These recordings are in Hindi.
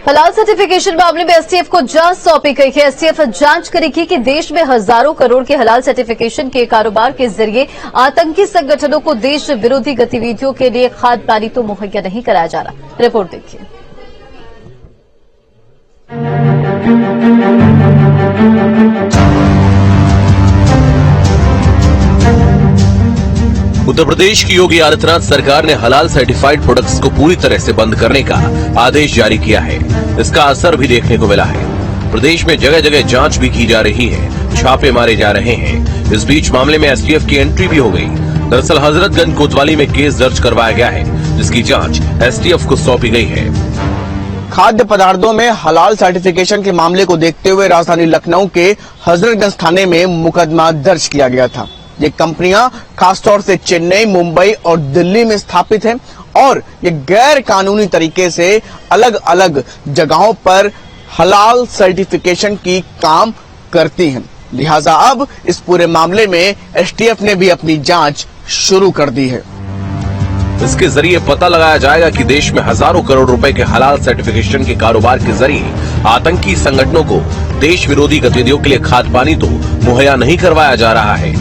हलाल सर्टिफिकेशन मामले में एसटीएफ को जांच सौंपी गई है। एसटीएफ जांच करेगी कि देश में हजारों करोड़ के हलाल सर्टिफिकेशन के कारोबार के जरिए आतंकी संगठनों को देश विरोधी गतिविधियों के लिए खाद्य पानी तो मुहैया नहीं कराया जा रहा। रिपोर्ट देखिए। उत्तर प्रदेश की योगी आदित्यनाथ सरकार ने हलाल सर्टिफाइड प्रोडक्ट्स को पूरी तरह से बंद करने का आदेश जारी किया है। इसका असर भी देखने को मिला है। प्रदेश में जगह जगह जांच भी की जा रही है, छापे मारे जा रहे हैं। इस बीच मामले में एसटीएफ की एंट्री भी हो गई। दरअसल हजरतगंज कोतवाली में केस दर्ज करवाया गया है, जिसकी जांच एसटीएफ को सौंपी गई है। खाद्य पदार्थों में हलाल सर्टिफिकेशन के मामले को देखते हुए राजधानी लखनऊ के हजरतगंज थाने में मुकदमा दर्ज किया गया था। ये कंपनियां खासतौर से चेन्नई, मुंबई और दिल्ली में स्थापित हैं और ये गैर कानूनी तरीके से अलग अलग जगहों पर हलाल सर्टिफिकेशन की काम करती हैं। लिहाजा अब इस पूरे मामले में एसटीएफ ने भी अपनी जांच शुरू कर दी है। इसके जरिए पता लगाया जाएगा कि देश में हजारों करोड़ रुपए के हलाल सर्टिफिकेशन के कारोबार के जरिए आतंकी संगठनों को देश विरोधी गतिविधियों के लिए खाद्य पानी तो मुहैया नहीं करवाया जा रहा है।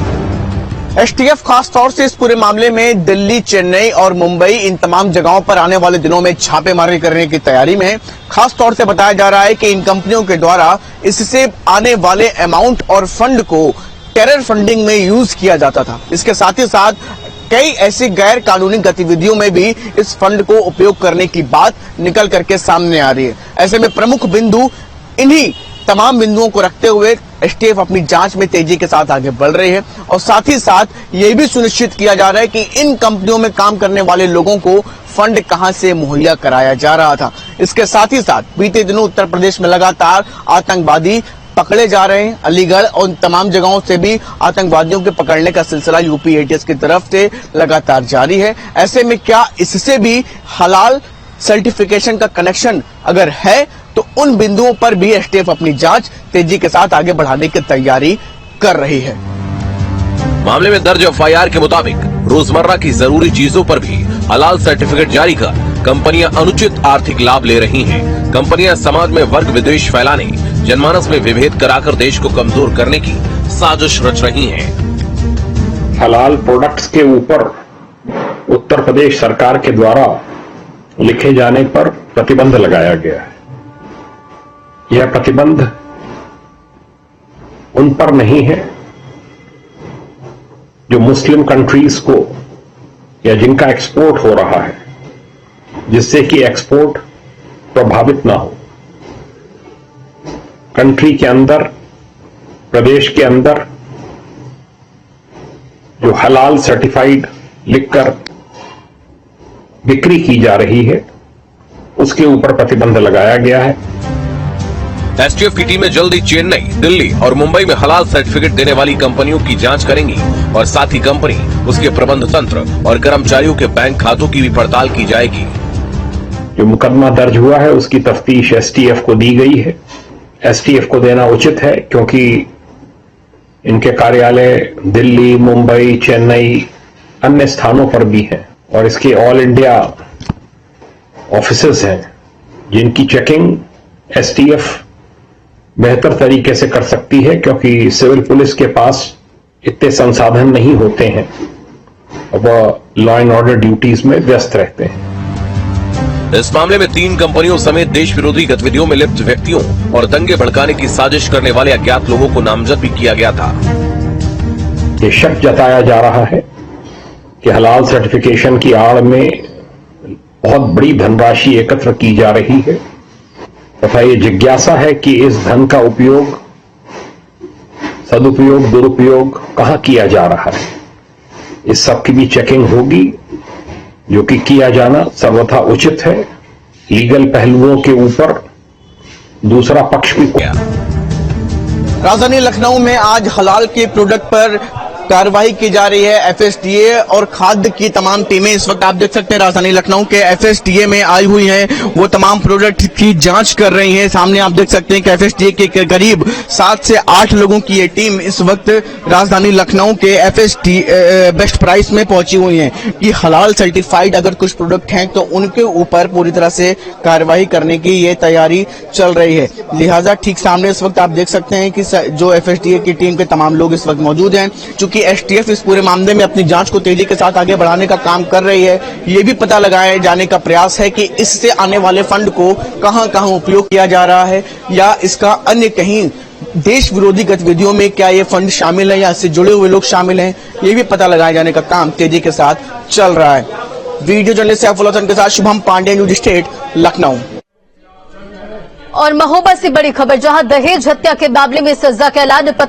एसटीएफ खास तौर से इस पूरे मामले में दिल्ली, चेन्नई और मुंबई इन तमाम जगहों पर आने वाले दिनों में छापेमारी करने की तैयारी में है। खास तौर से बताया जा रहा है कि इन कंपनियों के द्वारा इससे आने वाले अमाउंट और फंड को टेरर फंडिंग में यूज किया जाता था। इसके साथ ही साथ कई ऐसी गैर कानूनी गतिविधियों में भी इस फंड को उपयोग करने की बात निकल करके सामने आ रही है। ऐसे में प्रमुख बिंदु इन्हीं तमाम बिंदुओं को रखते हुए एसटीएफ अपनी जांच में तेजी के साथ आगे बढ़ रही है और साथ ही साथ ये भी सुनिश्चित किया जा रहा है कि इन कंपनियों में काम करने वाले लोगों को फंड कहां से मुहैया कराया जा रहा था। इसके साथ ही साथ बीते दिनों उत्तर प्रदेश में लगातार आतंकवादी पकड़े जा रहे हैं। अलीगढ़ और तमाम जगहों से भी आतंकवादियों के पकड़ने का सिलसिला यूपी एटीएस की तरफ से लगातार जारी है। ऐसे में क्या इससे भी हलाल सर्टिफिकेशन का कनेक्शन अगर है तो उन बिंदुओं पर भी एसटीएफ अपनी जांच तेजी के साथ आगे बढ़ाने की तैयारी कर रही है। मामले में दर्ज एफआईआर के मुताबिक रोजमर्रा की जरूरी चीजों पर भी हलाल सर्टिफिकेट जारी कर कंपनियां अनुचित आर्थिक लाभ ले रही हैं। कंपनियां समाज में वर्ग विद्वेष फैलाने, जनमानस में विभेद कराकर देश को कमजोर करने की साजिश रच रही हैं। हलाल प्रोडक्ट्स के ऊपर उत्तर प्रदेश सरकार के द्वारा लिखे जाने पर प्रतिबंध लगाया गया है। यह प्रतिबंध उन पर नहीं है जो मुस्लिम कंट्रीज को या जिनका एक्सपोर्ट हो रहा है, जिससे कि एक्सपोर्ट प्रभावित ना हो। कंट्री के अंदर, प्रदेश के अंदर जो हलाल सर्टिफाइड लिखकर बिक्री की जा रही है, उसके ऊपर प्रतिबंध लगाया गया है। एसटीएफ की टीमें जल्दी चेन्नई, दिल्ली और मुंबई में हलाल सर्टिफिकेट देने वाली कंपनियों की जांच करेंगी और साथ ही कंपनी, उसके प्रबंध तंत्र और कर्मचारियों के बैंक खातों की भी पड़ताल की जाएगी। जो मुकदमा दर्ज हुआ है उसकी तफ्तीश एसटीएफ को दी गई है। एसटीएफ को देना उचित है क्योंकि इनके कार्यालय दिल्ली, मुंबई, चेन्नई, अन्य स्थानों पर भी हैं और इसके ऑल इंडिया ऑफिसेस हैं जिनकी चेकिंग एसटीएफ बेहतर तरीके से कर सकती है क्योंकि सिविल पुलिस के पास इतने संसाधन नहीं होते हैं और वह लॉ एंड ऑर्डर ड्यूटीज में व्यस्त रहते हैं। इस मामले में 3 कंपनियों समेत देश विरोधी गतिविधियों में लिप्त व्यक्तियों और दंगे भड़काने की साजिश करने वाले अज्ञात लोगों को नामजद भी किया गया था। ये शक जताया जा रहा है कि हलाल सर्टिफिकेशन की आड़ में बहुत बड़ी धनराशि एकत्र की जा रही है तथा ये जिज्ञासा है कि इस धन का उपयोग, सदुपयोग, दुरुपयोग कहां किया जा रहा है। इस सब की भी चेकिंग होगी, जो कि किया जाना सर्वथा उचित है। लीगल पहलुओं के ऊपर दूसरा पक्ष भी राजधानी लखनऊ में आज हलाल के प्रोडक्ट पर कार्रवाई की जा रही है। एफएसटीए और खाद्य की तमाम टीमें इस वक्त आप देख सकते हैं राजधानी लखनऊ के एफएसटीए में आई हुई हैं। वो तमाम प्रोडक्ट की जांच कर रही हैं। सामने आप देख सकते हैं कि एफएसटीए के करीब 7 से 8 लोगों की ये टीम इस वक्त राजधानी लखनऊ के एफएसटीए बेस्ट प्राइस में पहुंची हुई है कि हलाल सर्टिफाइड अगर कुछ प्रोडक्ट हैं तो उनके ऊपर पूरी तरह से कार्रवाई करने की ये तैयारी चल रही है। लिहाजा ठीक सामने इस वक्त आप देख सकते हैं कि जो एफएसटीए की टीम के तमाम लोग इस वक्त मौजूद हैं। चूंकि एसटीएफ इस पूरे मामले में अपनी जांच को तेजी के साथ आगे बढ़ाने का काम कर रही है, ये भी पता लगाए जाने का प्रयास है कि इससे आने वाले फंड को कहां कहां उपयोग किया जा रहा है या इसका अन्य कहीं देश विरोधी गतिविधियों में क्या ये फंड शामिल है या इससे जुड़े हुए लोग शामिल हैं, ये भी पता लगाए जाने का काम तेजी के साथ चल रहा है। वीडियो जर्नलिस्ट सैफुल हसन के साथ शुभम पांडे, न्यूज स्टेट, लखनऊ। और महोबा से बड़ी खबर, जहां दहेज हत्या के मामले में सजा का ऐलान